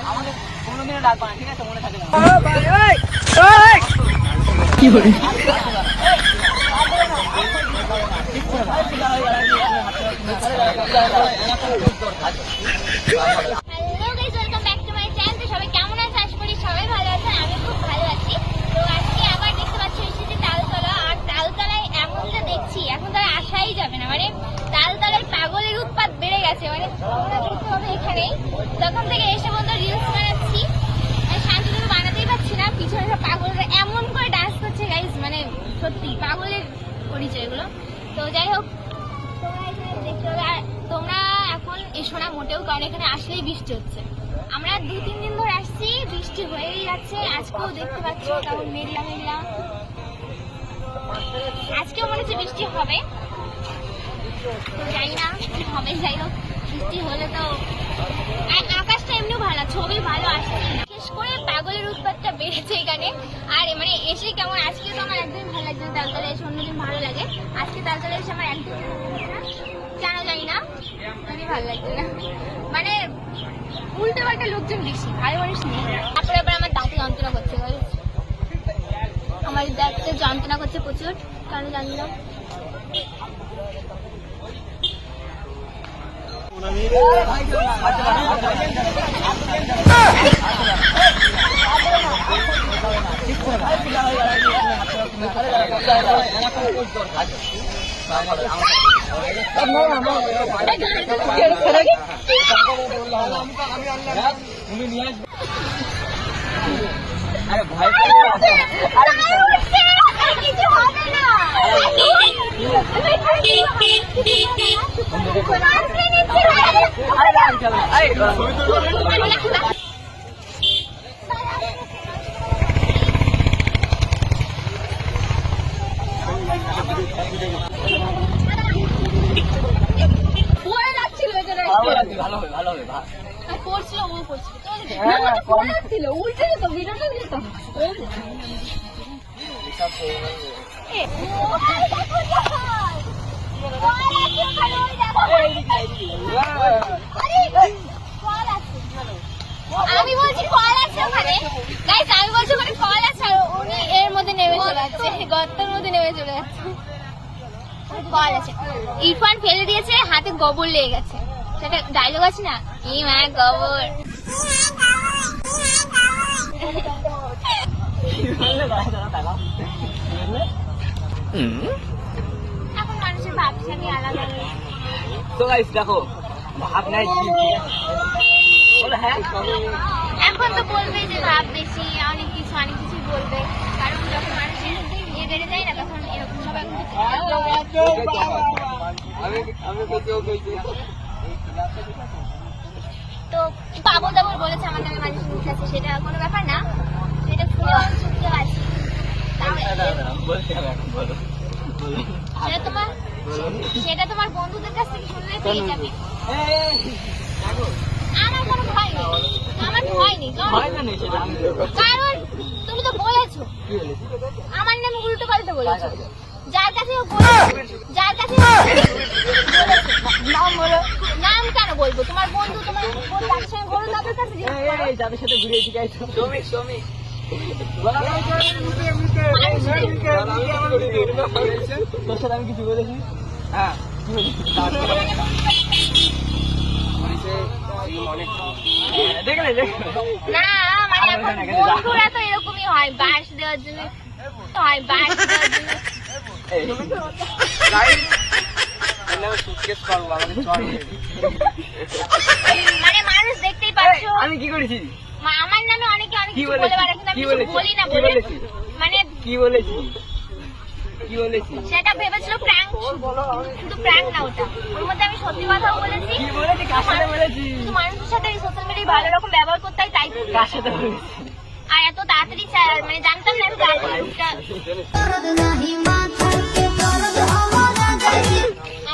আমাকে কোনোদিনও ডাকবা না, ঠিক আছে? মনে থাকে না। কি বলে? তখন থেকে এসে বলতো রিলস বানাচ্ছি, শান্তিভাবে বানাতেই পারছি না, পিছনে সব পাগলরা এমন করে ডান্স করছে গাইস, মানে সত্যি পাগলের পরিচয় এগুলো। তো যাই হোক, তোমরা এখানে দেখতে হবে। আর তোমরা এখন এসো না মোটেও, কারণ এখানে আসলেই বৃষ্টি হচ্ছে। আমরা 2-3 দিন ধরে আসছি, বৃষ্টি হয়েই যাচ্ছে। আজকেও দেখতে পাচ্ছ কেমন মেঘলা মেঘলা, আজকেও মনে হচ্ছে বৃষ্টি হবে, তো জানি না কি হবে। যাই হোক, বৃষ্টি হলে তো আকাশটা এমনিও ভালো, ছবি ভালো আসছে। বিশেষ করে পাগলের উৎপাতটা বেড়েছে এখানে। আর মানে এসে কেমন, আজকে তো আমার একদম ভালো লাগছে না, তালতলা এসে অন্যদিন ভালো লাগে, আজকে তালতলা এসে আমার একদম কেন জানি না, আমি ভালো লাগছে না। মানে উল্টো পাল্টা লোকজন বেশি, ভালো মানুষ নেই। তারপরে আবার আমার দাঁতে যন্ত্রণা করছে, আমার দাঁতে যন্ত্রণা করছে প্রচুর, কেন জানি না। ভালো হবে, ভালো হবে। করছিল, ও করছিল, উল্টে যেত, ভিডিওটা যেত। আমি বলছি কল আছে ওখানে, গাইস আমি বলছি ওখানে কল আছে, আর উনি এর মধ্যে নেমে চলে যাচ্ছে, গর্তের মধ্যে নেমে চলে যাচ্ছে। কল আছে, ইরফান ফেলে দিয়েছে, হাতে গোবর লেগে গেছে। সেটা ডায়লগ আছে না, এই মা গোবর। এখন মানুষের ভাবছা নিয়ে আলাদা। তো গাইস দেখো, ভাব নাই হ্যাঁ, এখন তো বলবে যে ভাব বেশি, অনেক কিছু বলবে, কারণ যখন মানুষের ইয়ে বেড়ে যায় না, তখন এরকম সবাই। তো বাবু দাবুর বলেছে আমার নামে মানুষ আছে, সেটা কোনো ব্যাপার না, সেটা শুনে আমি শুনতে পাচ্ছি। সেটা তোমার বন্ধুদের কাছ থেকে শুনলে পেয়ে যাবে। আমার কোনো ভয় নেই, আমার ভয় নেই, কারণ তুমি তো বলেছো আমার নামে উল্টো পাল্টা বলেছো। যার কাছে নাম কেন বলবো? তোমার বন্ধু, তোমার তাদের সঙ্গে বলো, তাদের কাছে যাদের সাথে ঘুরিয়েছি গাইছো শ্রমিক তোর সাথে আমি কিছু বলেছি? হ্যাঁ, দেখলে না, মানে বন্ধুরা তো এরকমই হয়, বাস দেওয়ার জন্য মানে মানুষ দেখতেই পাচ্ছ আমি কি করেছি। আমার নামে অনেকে অনেক কিছু বলে বেড়ায়, কিন্তু আমি কিছু বলি না। বলে মানে কি বলেছি সেটা ভেবেছিল প্র্যাঙ্ক, শুধু প্র্যাঙ্ক না, ওটা ওর মধ্যে আমি সত্যি কথাও বলেছি। কিন্তু মানুষের সাথে সোশ্যাল মিডিয়ায় ভালো রকম ব্যবহার করতে হয়, তাই কার সাথে বলেছি? আর এত তাড়াতাড়ি মানে জানতাম না,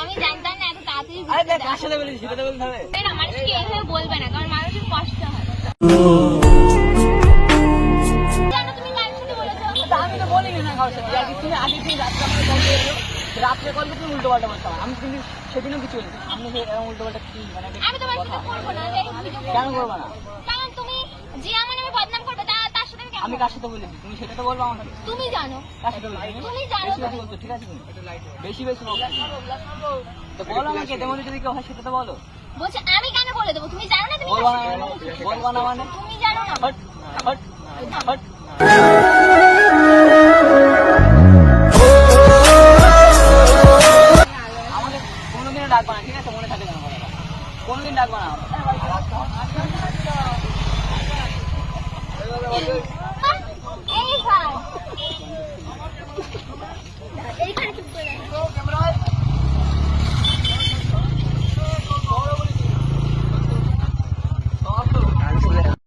আমি জানতাম না এত তাড়াতাড়ি। কার সাথে বলেছি সেটা বলতে হবে। মানুষকে এইভাবে বলবে না, কারণ মানুষের কষ্ট হয়। আমি তো বলিনি না কারোর সাথে, তুমি আগের দিন রাত্রে কল করেছো, রাত্রে কল করে তুমি উল্টো পাল্টা বলতাম, আমি কিন্তু সেদিনও কিছু বলেছি। সামনে থেকে এরকম উল্টো পাল্টা কি মানে একটা আমি তোমার কথা? সাথে করবো না, যাই ভিডিও কেন করবো না? কারণ তুমি যে আমার নামে বদনাম করবে তার সাথে আমি কেন আমি করবো? কার সাথে বলেছি তুমি সেটা তো বলবো আমাকে। তুমি জানো, কার সাথে বলেছি? তুমি জানো বেশি তো। বেশি বলছো, ঠিক আছে তুমি বেশি বেশি বলছো। তো বলো আমাকে, এদের মধ্যে যদি কেউ হয় সেটা তো বলো। বলছে আমি কেন বলে দেবো? তুমি জানো না, তুমি বলবো কার না সাথে মানে? বলবো না মানে? তুমি জানো না। Hot hot hot